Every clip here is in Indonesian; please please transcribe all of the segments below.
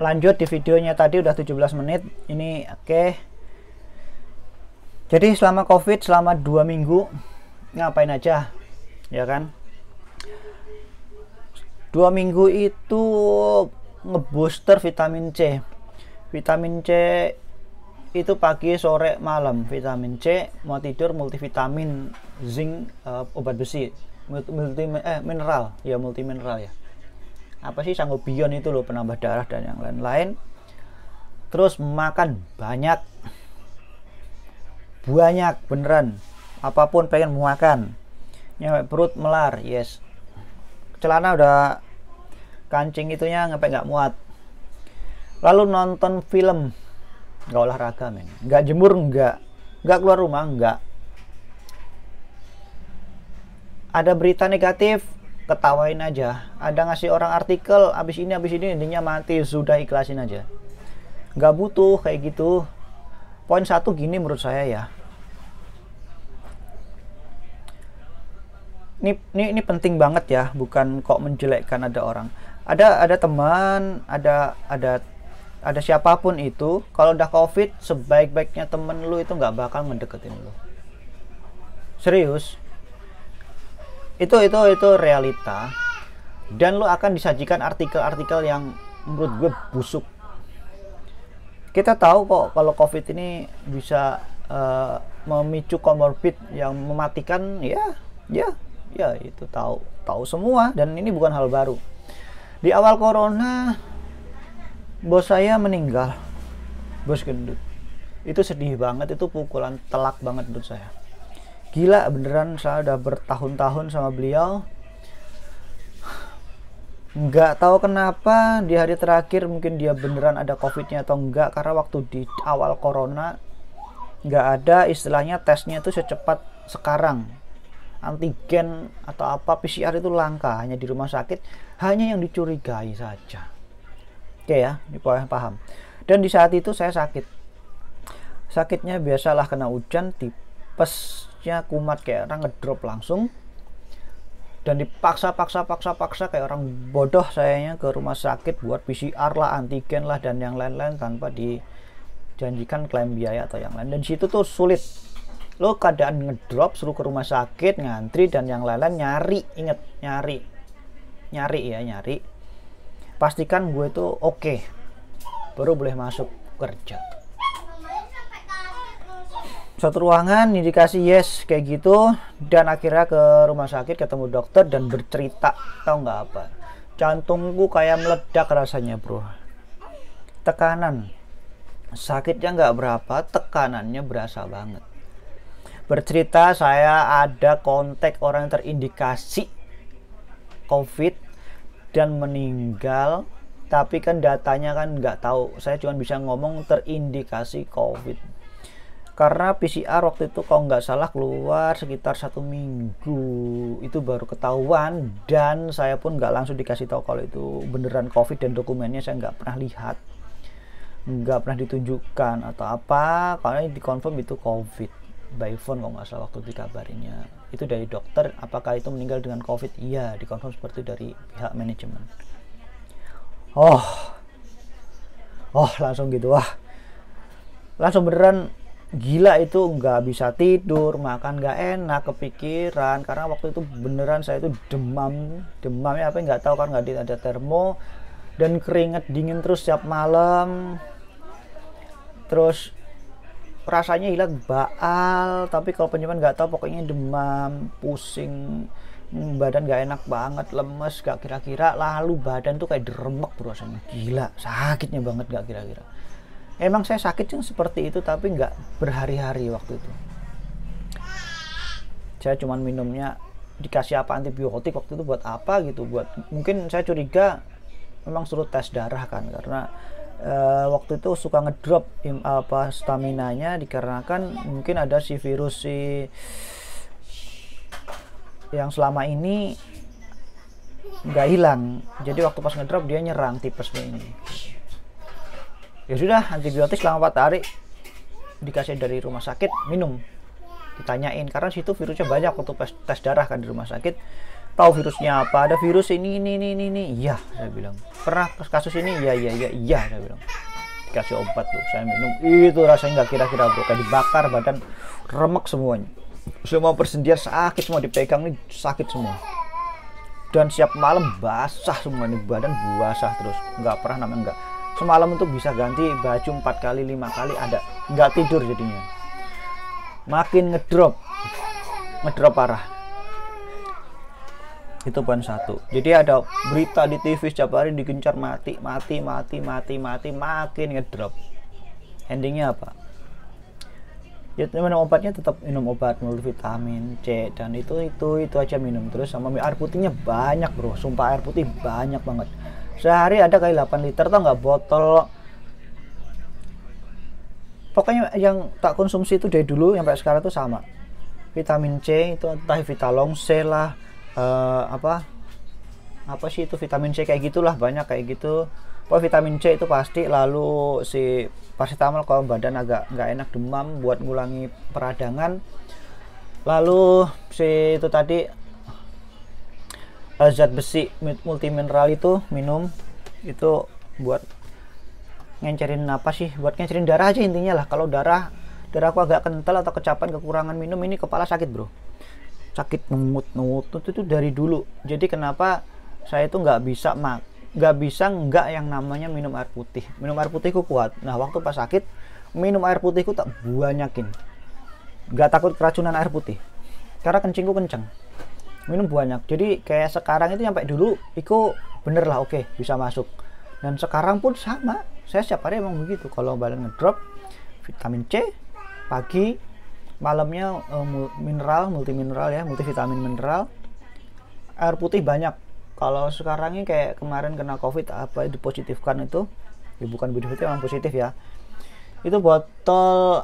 lanjut di videonya tadi udah 17 menit ini. Oke. Jadi selama COVID, selama 2 minggu ngapain aja ya kan. 2 minggu itu ngebooster vitamin C. Vitamin C itu pagi, sore, malam. Vitamin C, mau tidur multivitamin, zinc, obat besi, mineral ya, multimineral ya. Apa sih, sangobion itu loh, penambah darah dan yang lain-lain. Terus makan banyak beneran, apapun pengen makan. Nyampe perut melar, yes. Celana udah kancing itunya sampai nggak muat. Lalu nonton film, nggak olahraga men, nggak jemur, nggak keluar rumah, nggak. Ada berita negatif, ketawain aja. Ada ngasih orang artikel abis ini intinya mati, sudah ikhlasin aja. Nggak butuh kayak gitu. Poin satu gini menurut saya ya. Ini penting banget ya, bukan kok menjelekkan ada orang. Ada teman, ada siapapun itu, kalau udah COVID, sebaik-baiknya temen lu itu nggak bakal ngedeketin lu. Serius. Itu realita. Dan lu akan disajikan artikel-artikel yang menurut gue busuk. Kita tahu kok kalau COVID ini bisa memicu komorbid yang mematikan, ya itu tahu semua, dan ini bukan hal baru. Di awal corona bos saya meninggal, bos gendut. Itu sedih banget, itu pukulan telak banget menurut saya. Gila beneran, saya udah bertahun-tahun sama beliau. Nggak tahu kenapa di hari terakhir mungkin dia beneran ada COVID-nya atau enggak, karena waktu di awal corona nggak ada istilahnya tesnya itu secepat sekarang. Antigen atau apa, PCR itu langka, hanya di rumah sakit, hanya yang dicurigai saja. Oke ya, ini paham. Dan di saat itu saya sakitnya biasalah kena hujan, tipesnya kumat kayak orang ngedrop langsung, dan dipaksa kayak orang bodoh sayanya ke rumah sakit buat PCR lah, antigen lah, dan yang lain-lain tanpa dijanjikan klaim biaya atau yang lain. Dan di situ tuh sulit. Lo keadaan ngedrop, suruh ke rumah sakit, ngantri dan yang lain-lain, nyari. Inget, nyari. Pastikan gue itu oke, baru boleh masuk kerja. Satu ruangan dikasih yes kayak gitu, dan akhirnya ke rumah sakit ketemu dokter dan bercerita, tahu nggak apa, jantungku kayak meledak rasanya bro. Tekanan, sakitnya nggak berapa, tekanannya berasa banget. Bercerita saya ada kontak orang yang terindikasi COVID dan meninggal, tapi kan datanya kan nggak tahu. Saya cuma bisa ngomong terindikasi COVID karena PCR waktu itu kalau nggak salah keluar sekitar 1 minggu itu baru ketahuan, dan saya pun nggak langsung dikasih tahu kalau itu beneran COVID, dan dokumennya saya nggak pernah lihat, nggak pernah ditunjukkan atau apa, karena dikonfirm itu COVID by phone kalau nggak salah waktu dikabarinnya itu dari dokter. Apakah itu meninggal dengan COVID? Iya, dikonfirm seperti dari pihak manajemen. Oh langsung gitu, langsung beneran gila. Itu nggak bisa tidur, makan nggak enak, kepikiran, karena waktu itu beneran saya itu demamnya apa nggak tahu, kan nggak ada termo, dan keringet dingin terus setiap malam. Terus rasanya hilang baal, tapi kalau penyembuhan nggak tahu, pokoknya demam, pusing, badan nggak enak banget, lemes, gak kira-kira, lalu badan tuh kayak diremek bro, rasanya gila, sakitnya banget gak kira-kira. Emang saya sakit yang seperti itu, tapi nggak berhari-hari waktu itu. Saya cuman minumnya dikasih apa, antibiotik waktu itu buat apa gitu, buat mungkin saya curiga memang suruh tes darah kan, karena waktu itu suka ngedrop staminanya, dikarenakan mungkin ada si virus yang selama ini nggak hilang, jadi waktu pas ngedrop dia nyerang tipesnya ini. Ya sudah, antibiotik selama 4 hari dikasih dari rumah sakit, minum, ditanyain karena situ virusnya banyak waktu tes darah kan di rumah sakit. tahu virusnya apa, ada virus ini, iya saya bilang. Pernah kasus ini, iya saya bilang. Dikasih obat tuh, saya minum, itu rasanya nggak kira-kira bro, kayak dibakar, badan remek semuanya, semua persendian sakit semua, dipegang nih sakit semua, dan siap malam basah semua nih, badan basah terus, nggak pernah namanya nggak. Semalam untuk bisa ganti baju 4 kali 5 kali ada, nggak tidur jadinya, makin ngedrop parah. Itu poin satu. Jadi ada berita di TV setiap hari digencar mati, makin ngedrop. Endingnya apa? Ya minum obatnya tetap minum obat multivitamin C, dan itu aja minum terus, sama air putihnya banyak bro, sumpah air putih banyak banget. Sehari ada kali 8 liter, tau nggak, botol. Pokoknya yang tak konsumsi itu dari dulu sampai sekarang tuh sama. Vitamin C itu entah Vitalong C lah, apa sih itu vitamin C kayak gitulah, banyak kayak gitu. Pokoknya vitamin C itu pasti. Lalu si paracetamol kalau badan agak nggak enak, demam, buat ngulangi peradangan. Lalu si itu tadi zat besi multimineral itu minum, itu buat ngencerin apa sih, buat ngencerin darah aja intinya lah. Kalau darahku agak kental atau kecapan, kekurangan minum, ini kepala sakit bro, sakit nungut itu dari dulu. Jadi kenapa saya itu nggak bisa yang namanya minum air putih. Minum air putihku kuat. Nah waktu pas sakit minum air putihku tak banyakin, nggak takut keracunan air putih karena kencingku kenceng, minum banyak. Jadi kayak sekarang itu sampai dulu itu bener lah, oke, bisa masuk. Dan sekarang pun sama, saya setiap hari emang begitu. Kalau badan ngedrop, vitamin C pagi, malamnya multimineral ya, multivitamin mineral, air putih banyak. Kalau sekarang ini kayak kemarin kena covid apa dipositifkan itu, ya bukan positif, emang positif ya, itu botol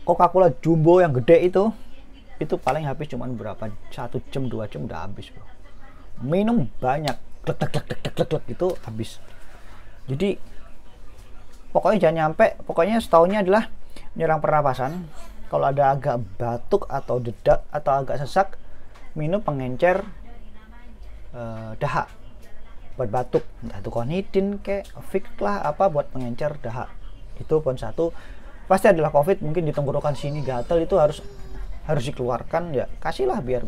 Coca-Cola jumbo yang gede itu paling habis cuman berapa, 1 jam 2 jam udah habis bro. Minum banyak, glek itu habis. Jadi pokoknya jangan nyampe, pokoknya setaunya adalah nyerang pernapasan. Kalau ada agak batuk atau dedak atau agak sesak, minum pengencer dahak buat batuk, entah itu konidin kayak fix lah apa buat pengencer dahak. Itu poin satu. Pasti adalah covid, mungkin di tenggorokan sini gatal, itu harus dikeluarkan ya, kasihlah biar,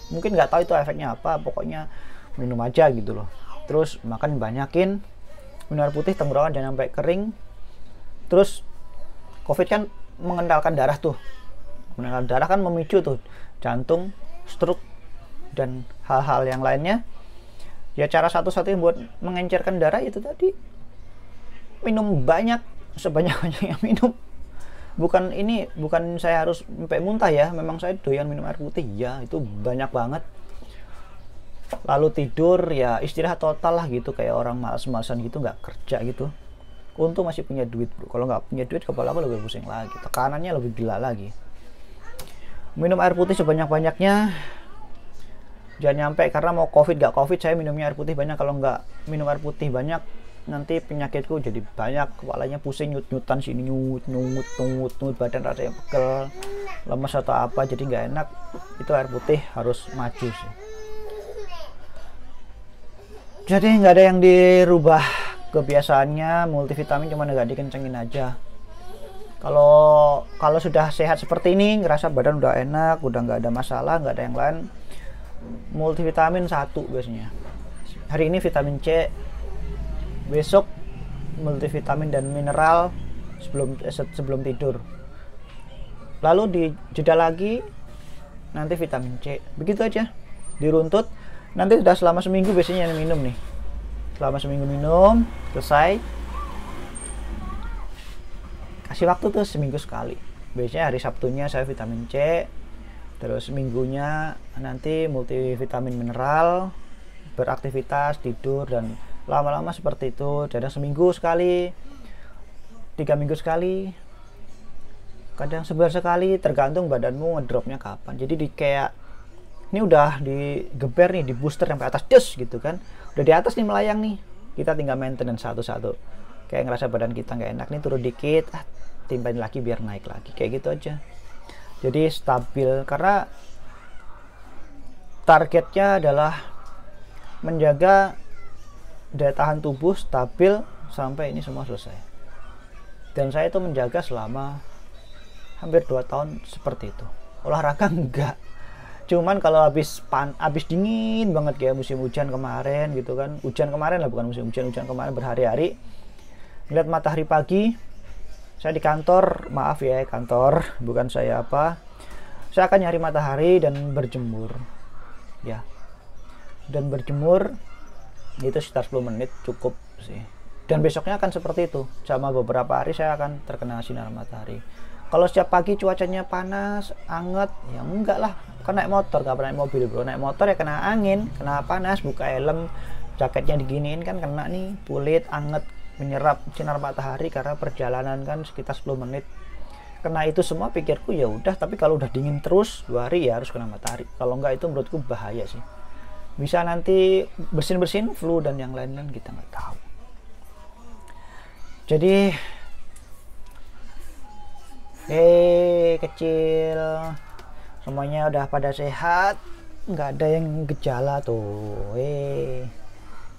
mungkin nggak tahu itu efeknya apa, pokoknya minum aja gitu loh. Terus makan banyakin, minum air putih, tenggorokan jangan sampai kering. Terus covid kan mengendalikan darah tuh, mengendalikan darah kan memicu tuh jantung, stroke, dan hal-hal yang lainnya. Ya cara satu-satunya buat mengencerkan darah itu tadi, minum banyak, sebanyak-banyaknya minum. Bukan saya harus sampai muntah ya, memang saya doyan minum air putih ya, itu banyak banget. Lalu tidur ya istirahat total lah gitu, kayak orang malas-malasan gitu, nggak kerja gitu. Untung masih punya duit bro, kalau nggak punya duit kepala aku lebih pusing lagi, tekanannya lebih gila lagi. Minum air putih sebanyak-banyaknya, jangan nyampe karena mau covid nggak covid saya minumnya air putih banyak. Kalau nggak minum air putih banyak, nanti penyakitku jadi banyak, kepalanya pusing, nyut-nyutan sini, nyut, badan rasanya pegel, lemas atau apa, jadi nggak enak. Itu air putih harus maju sih. Jadi nggak ada yang dirubah kebiasaannya, multivitamin cuma nggak dikencengin aja. Kalau sudah sehat seperti ini, ngerasa badan udah enak, udah nggak ada masalah, nggak ada yang lain, multivitamin 1 biasanya. Hari ini vitamin C, besok multivitamin dan mineral sebelum tidur. Lalu di jeda lagi nanti vitamin C. Begitu aja, diruntut. Nanti sudah selama seminggu biasanya yang minum nih. Selama seminggu minum, selesai. Kasih waktu tuh seminggu sekali. Biasanya hari Sabtunya saya vitamin C, terus minggunya nanti multivitamin mineral, beraktivitas, tidur, dan lama-lama seperti itu. Kadang seminggu sekali, 3 minggu sekali, kadang sebulan sekali, tergantung badanmu ngedropnya kapan. Jadi kayak ini udah digeber nih, di booster sampai atas des gitu kan, udah di atas nih melayang nih, kita tinggal maintenance satu-satu. Kayak ngerasa badan kita nggak enak nih, turun dikit, timpain lagi biar naik lagi, kayak gitu aja. Jadi stabil, karena targetnya adalah menjaga daya tahan tubuh stabil sampai ini semua selesai. Dan saya itu menjaga selama hampir 2 tahun seperti itu. Olahraga enggak, cuman kalau habis dingin banget kayak musim hujan kemarin gitu kan, hujan kemarin lah, bukan musim hujan, hujan kemarin berhari-hari ngeliat matahari pagi. Saya di kantor, maaf ya kantor, bukan saya saya akan nyari matahari dan berjemur ya, dan berjemur itu sekitar 10 menit cukup sih. Dan besoknya akan seperti itu, sama beberapa hari saya akan terkena sinar matahari. Kalau setiap pagi cuacanya panas, anget, ya enggak lah. Kan naik motor, gak pernah naik mobil bro. Naik motor ya kena angin, kena panas, buka helm, jaketnya diginiin kan kena nih, kulit anget, menyerap sinar matahari karena perjalanan kan sekitar 10 menit. Kena itu semua pikirku ya udah, tapi kalau udah dingin terus 2 hari ya harus kena matahari. Kalau enggak itu menurutku bahaya sih. Bisa nanti bersin-bersin flu dan yang lain-lain, kita nggak tahu. Jadi kecil semuanya udah pada sehat, nggak ada yang gejala tuh,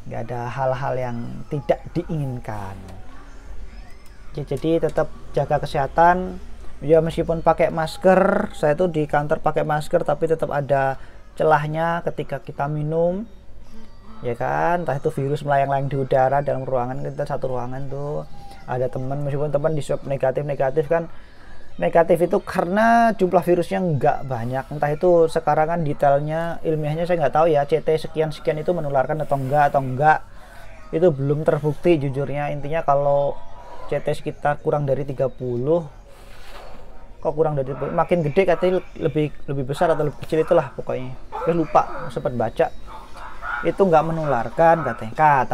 nggak ada hal-hal yang tidak diinginkan. Jadi tetap jaga kesehatan ya, meskipun pakai masker. Saya tuh di kantor pakai masker tapi tetap ada celahnya ketika kita minum ya kan, entah itu virus melayang-layang di udara dalam ruangan. Kita satu ruangan tuh ada teman, meskipun teman di swab negatif kan, negatif itu karena jumlah virusnya nggak banyak. Entah itu sekarang kan detailnya ilmiahnya saya nggak tahu ya, CT sekian itu menularkan atau enggak, itu belum terbukti jujurnya. Intinya kalau CT sekitar kurang dari 30, kok kurang dari, makin gede katanya lebih besar atau lebih kecil, itulah pokoknya. Saya lupa, sempat baca itu nggak menularkan katanya.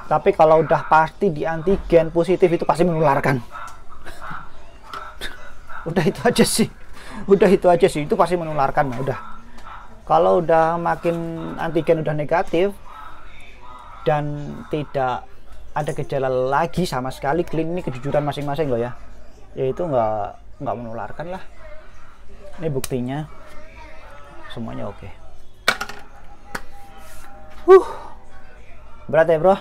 Tapi kalau udah pasti di antigen positif itu pasti menularkan. Udah itu aja sih, itu pasti menularkan. Udah, kalau udah makin antigen udah negatif dan tidak ada gejala lagi sama sekali, clean, ini kejujuran masing-masing loh ya, itu nggak menularkan lah. Ini buktinya semuanya oke. Berat ya bro.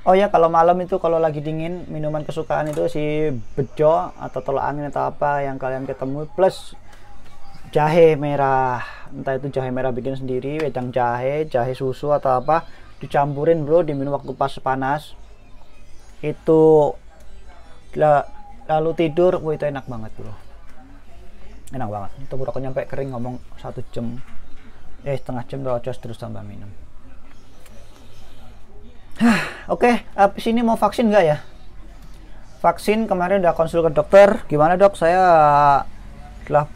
Oh ya, kalau malam itu kalau lagi dingin, minuman kesukaan itu si bejo atau tolak angin atau apa yang kalian ketemu, plus jahe merah. Entah itu jahe merah bikin sendiri, wedang jahe susu atau apa, dicampurin bro, diminum waktu pas panas. Itu lalu tidur, wah itu enak banget bro. Enak banget. Itu rokoknya sampai kering, ngomong 1 jam. Setengah jam terus tambah minum. Oke, abis ini mau vaksin nggak ya? Vaksin kemarin udah konsul ke dokter. Gimana dok? Saya setelah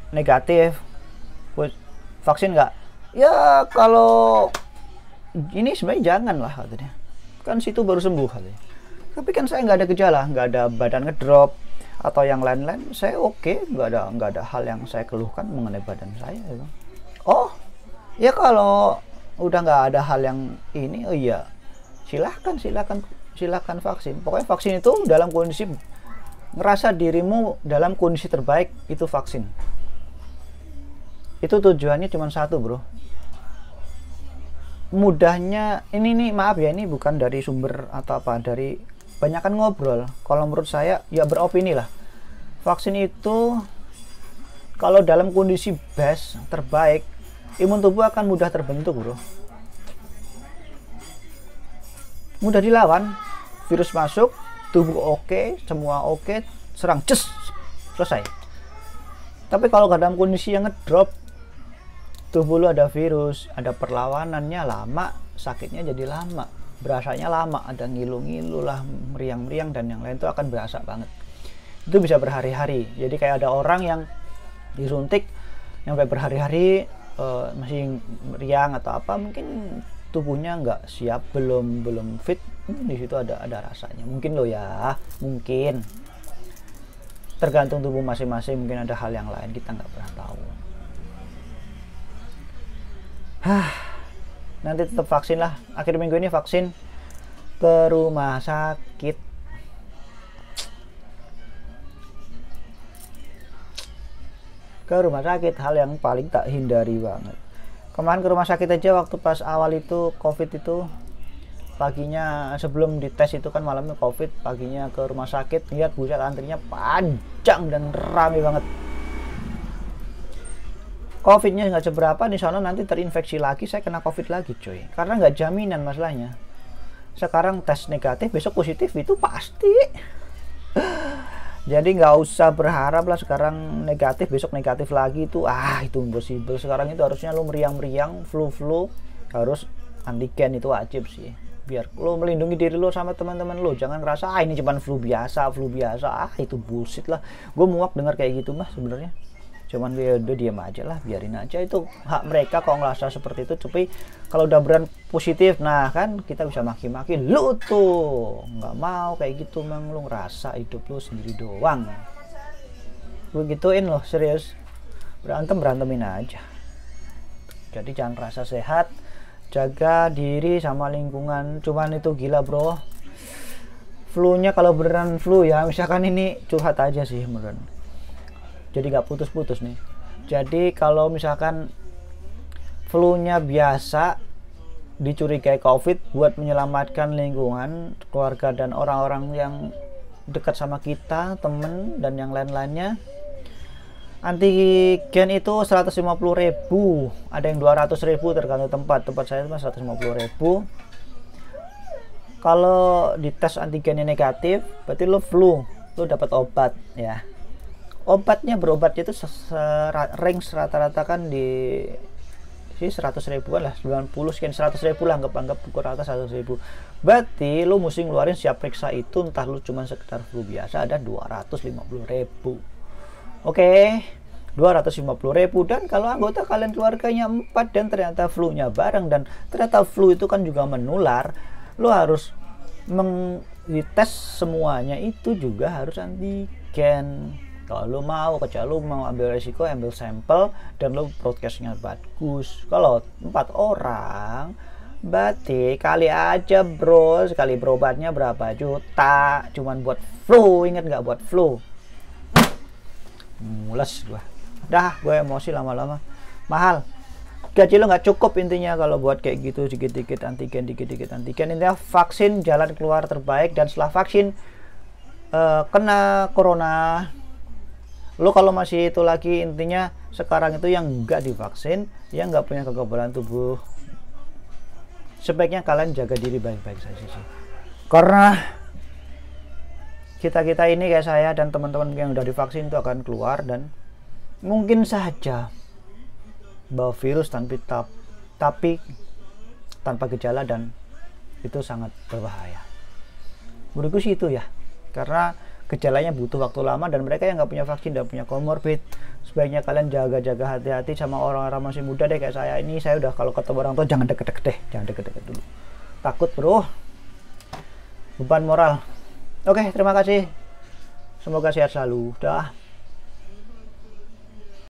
negatif. Vaksin nggak? Ya kalau ini sebenarnya jangan lah katanya. Kan situ baru sembuh katanya. Tapi kan saya nggak ada gejala, nggak ada badan ngedrop atau yang lain-lain. Saya oke, nggak ada hal yang saya keluhkan mengenai badan saya. Gitu. Oh, ya kalau udah nggak ada hal yang ini, oh iya. Silahkan vaksin. Pokoknya vaksin itu dalam kondisi ngerasa dirimu dalam kondisi terbaik, itu vaksin. Itu tujuannya cuma satu bro. Mudahnya ini nih, maaf ya, ini bukan dari sumber atau apa, dari banyakan ngobrol. Kalau menurut saya ya beropini lah. Vaksin itu kalau dalam kondisi best terbaik, imun tubuh akan mudah terbentuk bro. Mudah dilawan, virus masuk, tubuh oke, semua oke, serang, cus, selesai. Tapi kalau dalam kondisi yang ngedrop, tubuh lu ada virus, ada perlawanannya lama, sakitnya jadi lama, berasanya lama, ada ngilu-ngilu lah, meriang-meriang dan yang lain, itu akan berasa banget. Itu bisa berhari-hari. Jadi kayak ada orang yang disuntik sampai berhari-hari masih meriang atau apa, mungkin tubuhnya nggak siap, belum fit. Di situ ada rasanya, mungkin lo ya, mungkin tergantung tubuh masing-masing, mungkin ada hal yang lain, kita nggak pernah tahu. Nanti tetap vaksin lah, akhir minggu ini vaksin ke rumah sakit. ke rumah sakit, hal yang paling tak hindari banget. Kemarin ke rumah sakit aja waktu pas awal itu COVID itu, paginya sebelum dites itu kan malamnya COVID, paginya ke rumah sakit, lihat buset antrinya panjang dan rame banget. COVID-nya nggak seberapa, di sana nanti terinfeksi lagi, saya kena COVID lagi coy, karena nggak jaminan masalahnya. Sekarang tes negatif, besok positif itu pasti. Jadi nggak usah berharap lah sekarang negatif besok negatif lagi, itu itu impossible. Sekarang itu harusnya lo meriang-meriang, flu harus antigen, itu wajib sih, biar lo melindungi diri lo sama teman-teman lo. Jangan ngerasa ini cuma flu biasa, itu bullshit lah. Gue muak dengar kayak gitu mah sebenarnya. Cuman udah diam aja lah, biarin aja, itu hak mereka kalau ngerasa seperti itu. Tapi kalau udah beran positif, nah kan kita bisa maki-maki, lu tuh nggak mau kayak gitu, mang lu ngerasa hidup lu sendiri doang, lu gituin loh, serius. Berantemin aja. Jadi jangan rasa sehat, jaga diri sama lingkungan. Cuman itu gila bro, flu-nya kalau beneran flu ya, misalkan ini curhat aja sih beneran, jadi nggak putus-putus nih. Jadi kalau misalkan flu-nya biasa, dicurigai COVID, buat menyelamatkan lingkungan, keluarga dan orang-orang yang dekat sama kita, temen dan yang lain-lainnya, antigen itu 150.000, ada yang 200.000 tergantung tempat saya cuma 150.000. Kalau dites antigennya negatif, berarti lo flu, lo dapat obat ya. Obatnya berobatnya itu range rata-rata kan di 100.000 lah, 90 sekian 100.000 lah, anggap pukul rata 100.000. Berarti lu mesti ngeluarin siap periksa itu, entah lu cuma sekedar flu biasa, ada 250.000. Oke, 250.000. Dan kalau anggota kalian keluarganya 4 dan ternyata flu-nya bareng, dan ternyata flu itu kan juga menular, lu harus dites semuanya itu juga harus antigen. Kalau lo mau, kecuali lo mau ambil resiko, ambil sampel dan lo broadcastnya bagus. Kalau 4 orang, berarti kali aja bro, sekali berobatnya berapa juta, cuman buat flu, inget nggak, buat flu. Mules gua, dah gue emosi lama-lama, mahal. Gaji lo nggak cukup intinya kalau buat kayak gitu, dikit-dikit antigen, intinya vaksin jalan keluar terbaik. Dan setelah vaksin kena corona, lo kalau masih itu lagi, intinya sekarang itu yang nggak divaksin, yang nggak punya kekebalan tubuh, sebaiknya kalian jaga diri baik-baik saja sih. Karena kita ini kayak saya dan teman-teman yang udah divaksin itu akan keluar dan mungkin saja bawa virus tapi tanpa gejala, dan itu sangat berbahaya. Menurutku sih itu ya, karena gejalanya butuh waktu lama, dan mereka yang nggak punya vaksin dan punya komorbid, sebaiknya kalian jaga hati-hati sama orang-orang masih muda deh kayak saya ini. Saya udah kalau ketemu orang tua jangan deket-deket deh, jangan deket-deket dulu, takut bro, beban moral. Oke, terima kasih, semoga sehat selalu, dah.